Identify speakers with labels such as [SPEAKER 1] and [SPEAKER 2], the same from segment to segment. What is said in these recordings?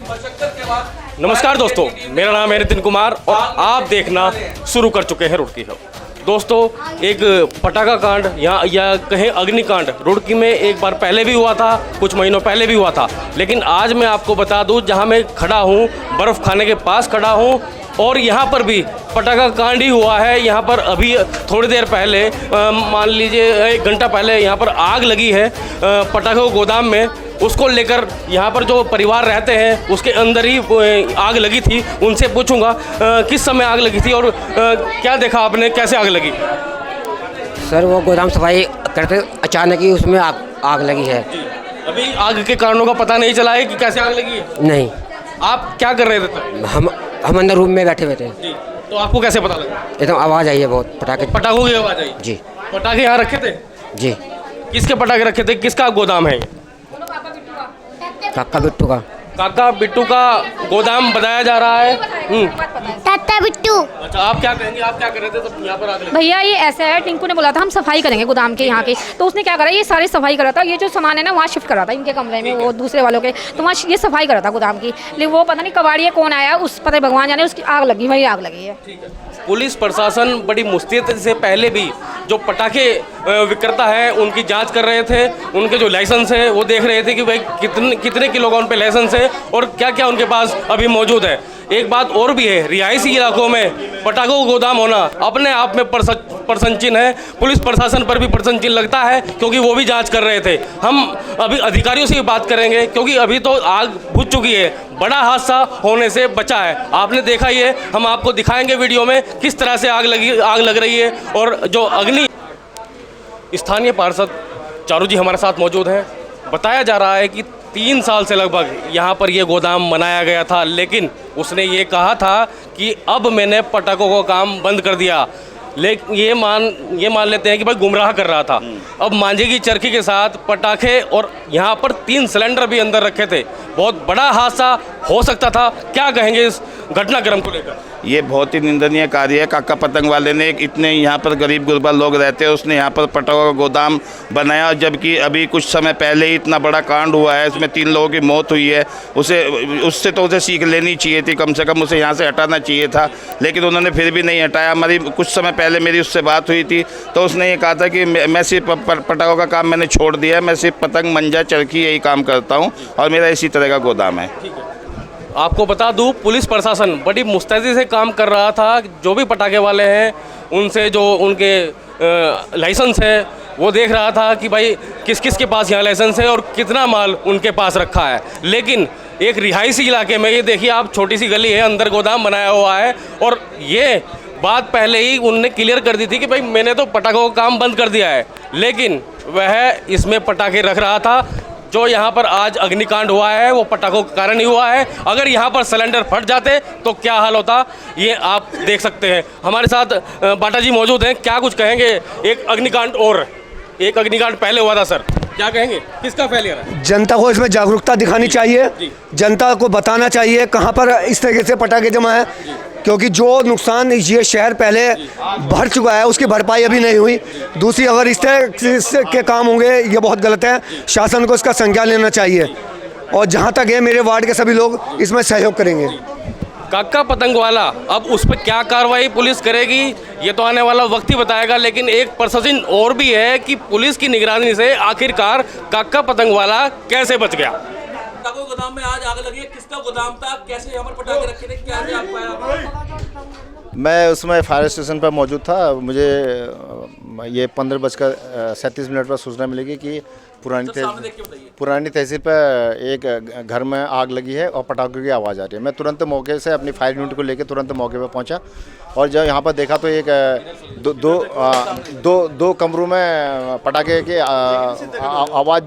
[SPEAKER 1] नमस्कार दोस्तों, मेरा नाम है नितिन कुमार और आप देखना शुरू कर चुके हैं रुड़की हब। दोस्तों, एक पटाखा कांड या कहें अग्निकांड रुड़की में एक बार पहले भी हुआ था, कुछ महीनों पहले भी हुआ था। लेकिन आज मैं आपको बता दूं, जहां मैं खड़ा हूं, बर्फ़ खाने के पास खड़ा हूं और यहाँ पर भी पटाखा कांड ही हुआ है। यहाँ पर अभी थोड़ी देर पहले, मान लीजिए 1 घंटा पहले, यहाँ पर आग लगी है पटाखों के गोदाम में। उसको लेकर यहाँ पर जो परिवार रहते हैं उसके अंदर ही आग लगी थी। उनसे पूछूंगा किस समय आग लगी थी और क्या देखा आपने, कैसे आग लगी।
[SPEAKER 2] सर, वो गोदाम सफाई करते अचानक ही उसमें आग लगी है।
[SPEAKER 1] अभी आग के कारणों का पता नहीं चला है कि कैसे आग लगी है?
[SPEAKER 2] नहीं।
[SPEAKER 1] आप क्या कर रहे थे तब?
[SPEAKER 2] हम अंदर रूम में बैठे हुए थे।
[SPEAKER 1] जी, तो आपको कैसे पता लगा?
[SPEAKER 2] एकदम आवाज़ आई है, बहुत
[SPEAKER 1] पटाखों की आवाज़ आई।
[SPEAKER 2] जी।
[SPEAKER 1] पटाखे यहाँ रखे थे?
[SPEAKER 2] जी।
[SPEAKER 1] किसके पटाखे रखे थे? किसका गोदाम है?
[SPEAKER 2] काका बिट्टू का।
[SPEAKER 1] काका बिट्टू का गोदाम बताया जा रहा है।
[SPEAKER 3] टाटा बिट्टू।
[SPEAKER 1] अच्छा, आप क्या कहेंगे, आप क्या कर रहे थे तब यहाँ पर आग लगी?
[SPEAKER 4] भैया ये ऐसा है, टिंकू ने बोला था हम सफाई करेंगे गोदाम के यहाँ के, तो उसने क्या करा, ये सारी सफाई करा था। ये जो सामान है ना वहाँ शिफ्ट करा था इनके कमरे में, वो दूसरे वालों के, तो वहाँ ये सफाई करा था गोदाम की। लेकिन वो पता नहीं कबाड़िया कौन आया, उस पता भगवान जाने, उसकी आग लगी, वही आग लगी है।
[SPEAKER 1] पुलिस प्रशासन बड़ी मुस्तैद से पहले भी जो पटाखे विक्रेता है उनकी जांच कर रहे थे। उनके जो लाइसेंस है वो देख रहे थे कि भाई कितने किलो का उन पे लाइसेंस है और क्या क्या उनके पास अभी मौजूद है। एक बात और भी है, रिहायशी इलाकों में पटाखों का गोदाम होना अपने आप में प्रशंसनीय है। पुलिस प्रशासन पर भी प्रशंसनीय लगता है क्योंकि वो भी जांच कर रहे थे। हम अभी अधिकारियों से भी बात करेंगे क्योंकि अभी तो आग बुझ चुकी है, बड़ा हादसा होने से बचा है। आपने देखा ही है, हम आपको दिखाएंगे वीडियो में किस तरह से आग लग रही है। और जो अग्नि, स्थानीय पार्षद चारू जी हमारे साथ मौजूद हैं। बताया जा रहा है कि 3 साल से लगभग यहाँ पर ये गोदाम बनाया गया था, लेकिन उसने ये कहा था कि अब मैंने पटाखों का काम बंद कर दिया। लेकिन ये मान लेते हैं कि भाई गुमराह कर रहा था। अब मांझे की चरखी के साथ पटाखे और यहाँ पर 3 सिलेंडर भी अंदर रखे थे। बहुत बड़ा हादसा हो सकता था। क्या कहेंगे इस घटनाक्रम को लेकर?
[SPEAKER 5] ये बहुत ही निंदनीय कार्य है। काका पतंग वाले ने इतने यहाँ पर गरीब गुरबा लोग रहते हैं, उसने यहाँ पर पटाखों का गोदाम बनाया, जबकि अभी कुछ समय पहले ही इतना बड़ा कांड हुआ है, उसमें 3 लोगों की मौत हुई है। उससे तो उसे सीख लेनी चाहिए थी, कम से कम उसे यहाँ से हटाना चाहिए था, लेकिन उन्होंने फिर भी नहीं हटाया। हमारी कुछ समय पहले मेरी उससे बात हुई थी तो उसने ये कहा था कि मैं सिर्फ पटाखों का काम मैंने छोड़ दिया है, मैं सिर्फ पतंग, मंजा, चरखी यही काम करता हूँ और मेरा इसी तरह का गोदाम है।
[SPEAKER 1] आपको बता दूं, पुलिस प्रशासन बड़ी मुस्तैदी से काम कर रहा था। जो भी पटाखे वाले हैं उनसे जो उनके लाइसेंस है वो देख रहा था कि भाई किस किस के पास यहाँ लाइसेंस है और कितना माल उनके पास रखा है। लेकिन एक रिहायशी इलाके में, ये देखिए आप, छोटी सी गली है, अंदर गोदाम बनाया हुआ है और ये बात पहले ही उनने क्लियर कर दी थी कि भाई मैंने तो पटाखों का काम बंद कर दिया है, लेकिन वह इसमें पटाखे रख रहा था। जो यहाँ पर आज अग्निकांड हुआ है वो पटाखों के कारण ही हुआ है। अगर यहाँ पर सिलेंडर फट जाते तो क्या हाल होता, ये आप देख सकते हैं। हमारे साथ बाटा जी मौजूद हैं, क्या कुछ कहेंगे? एक अग्निकांड पहले हुआ था सर, क्या कहेंगे, किसका फेलियर है?
[SPEAKER 6] जनता को इसमें जागरूकता दिखानी चाहिए, जनता को बताना चाहिए कहाँ पर इस तरीके से पटाखे जमा है, क्योंकि जो नुकसान ये शहर पहले भर चुका है उसकी भरपाई अभी नहीं हुई। दूसरी, अगर इस तरह के काम होंगे ये बहुत गलत है। शासन को इसका संज्ञान लेना चाहिए और जहाँ तक है मेरे वार्ड के सभी लोग इसमें सहयोग करेंगे।
[SPEAKER 1] काका पतंग वाला, अब उस पर क्या कार्रवाई पुलिस करेगी ये तो आने वाला वक्त ही बताएगा। लेकिन एक प्रश्न और भी है कि पुलिस की निगरानी से आखिरकार काका पतंग वाला कैसे बच गया। पटाखों गोदाम में आज आग लगी है, किसका गोदाम था, कैसे यहाँ पर पटाखे रखे थे, क्या आप पाया?
[SPEAKER 7] मैं उसमें फायर स्टेशन पर मौजूद था। मुझे ये 15:37 पर सूचना मिलेगी कि पुरानी तहसील पर एक घर में आग लगी है और पटाखों की आवाज़ आ रही है। मैं तुरंत मौके से अपनी फायर यूनिट को लेकर तुरंत मौके पर पहुंचा और जब यहाँ पर देखा तो एक दो कमरों में पटाखे की आवाज़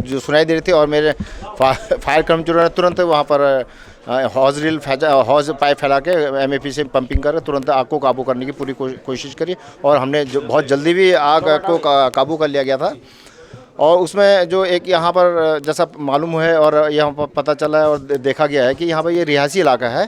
[SPEAKER 7] जो सुनाई दे रही थी और मेरे फायर कर्मचारियों ने तुरंत वहाँ पर हॉज पाइप फैला के MAP से पंपिंग कर तुरंत आग को काबू करने की पूरी कोशिश करी और हमने बहुत जल्दी भी आग को काबू कर लिया गया था। और उसमें जो एक यहाँ पर जैसा मालूम है और यहाँ पर पता चला है और देखा गया है कि यहाँ पर ये रिहायशी इलाका है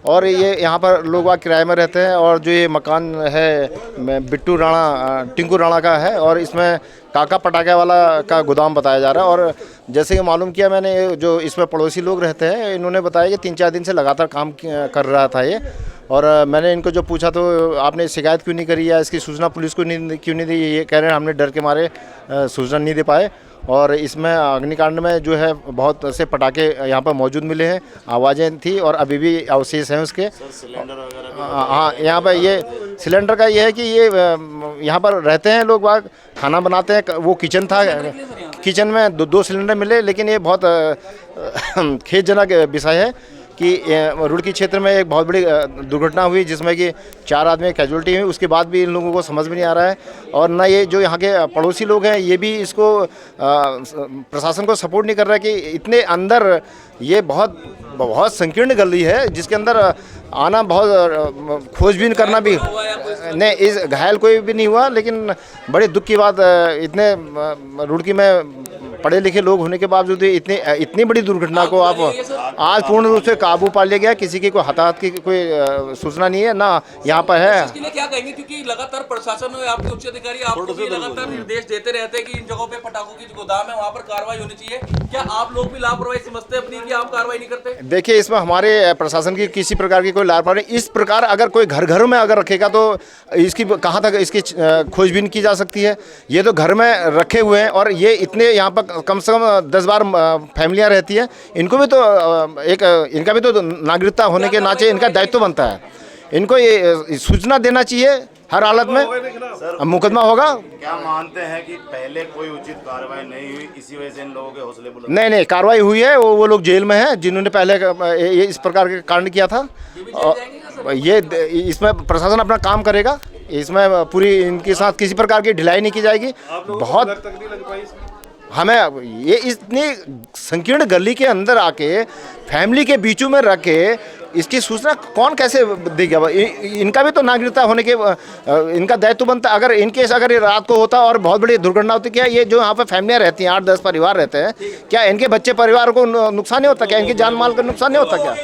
[SPEAKER 7] और ये यहाँ पर लोग वहाँ किराए में रहते हैं। और जो ये मकान है बिट्टू राणा टिंकू राणा का है और इसमें काका पटाखे वाला का गोदाम बताया जा रहा है। और जैसे कि मालूम किया मैंने, जो इसमें पड़ोसी लोग रहते हैं इन्होंने बताया कि 3-4 दिन से लगातार काम कर रहा था ये। और मैंने इनको जो पूछा तो आपने शिकायत क्यों नहीं करी या इसकी सूचना पुलिस को क्यों नहीं दी, ये कह रहे हैं हमने डर के मारे सूचना नहीं दे पाए। और इसमें अग्निकांड में जो है बहुत से पटाखे यहाँ पर मौजूद मिले हैं, आवाज़ें थी और अभी भी अवशेष हैं उसके। हाँ, यहाँ पर ये सिलेंडर का ये है कि ये यहाँ पर रहते हैं लोग बाग, खाना बनाते हैं। वो किचन था, किचन में दो सिलेंडर मिले, लेकिन ये बहुत खेदजनक विषय है कि रुड़की क्षेत्र में एक बहुत बड़ी दुर्घटना हुई जिसमें कि 4 आदमी कैजुअल्टी हुई। उसके बाद भी इन लोगों को समझ में नहीं आ रहा है। और ना ये जो यहाँ के पड़ोसी लोग हैं ये भी इसको प्रशासन को सपोर्ट नहीं कर रहा है कि इतने अंदर ये बहुत संकीर्ण गली है जिसके अंदर आना बहुत खोजबीन करना भी नहीं। इस घायल कोई भी नहीं हुआ, लेकिन बड़े दुख की बात, इतने रुड़की में पढ़े लिखे लोग होने के बावजूद इतनी बड़ी दुर्घटना को आप आज पूर्ण रूप से काबू पा लिया गया। किसी की कोई हताहत की कोई सूचना नहीं है ना यहाँ पर है।
[SPEAKER 8] इसके लिए क्या कहेंगे, क्योंकि लगातार प्रशासन और आपके उच्च अधिकारी आपको भी लगातार निर्देश देते रहते हैं कि इन जगहों पे पटाखों की जो गोदाम है वहाँ पर कार्रवाई होनी चाहिए। क्या आप लोग भी लापरवाही समझते हैं अपनी कि आप कार्रवाई नहीं करते?
[SPEAKER 7] देखिए, इसमें हमारे प्रशासन की किसी प्रकार की कोई लापरवाही, इस प्रकार अगर कोई घर में अगर रखेगा तो इसकी कहाँ तक इसकी खोजबीन की जा सकती है। ये तो घर में रखे हुए हैं और ये इतने यहाँ पर कम से कम 10-12 फैमिलियाँ रहती हैं। इनको भी तो इनका भी तो नागरिकता होने के नाते इनका दायित्व बनता है। इनको ये सूचना देना चाहिए हर हालत में। मुकदमा होगा।
[SPEAKER 5] क्या मानते हैं कि पहले कोई उचित कार्रवाई नहीं हुई, इसी वजह से इन लोगों के हौसले बुलंद?
[SPEAKER 7] नहीं, कार्रवाई हुई है। वो लोग जेल में हैं जिन्होंने पहले ये इस प्रकार के कांड किया था। ये इसमें प्रशासन अपना काम करेगा, इसमें पूरी इनके साथ किसी प्रकार की ढिलाई नहीं की जाएगी। बहुत हमें ये इतनी संकीर्ण गली के अंदर आके फैमिली के बीचों में रख के इसकी सूचना कौन कैसे देगा? इनका भी तो नागरिकता होने के इनका दायित्व बनता। अगर इनकेस अगर ये रात को होता और बहुत बड़ी दुर्घटना होती, क्या ये जो यहाँ पर फैमिलियाँ रहती हैं 8-10 परिवार रहते हैं, क्या इनके बच्चे परिवार को नुकसान नहीं होता? क्या इनकी जान माल का नुकसान नहीं होता? क्या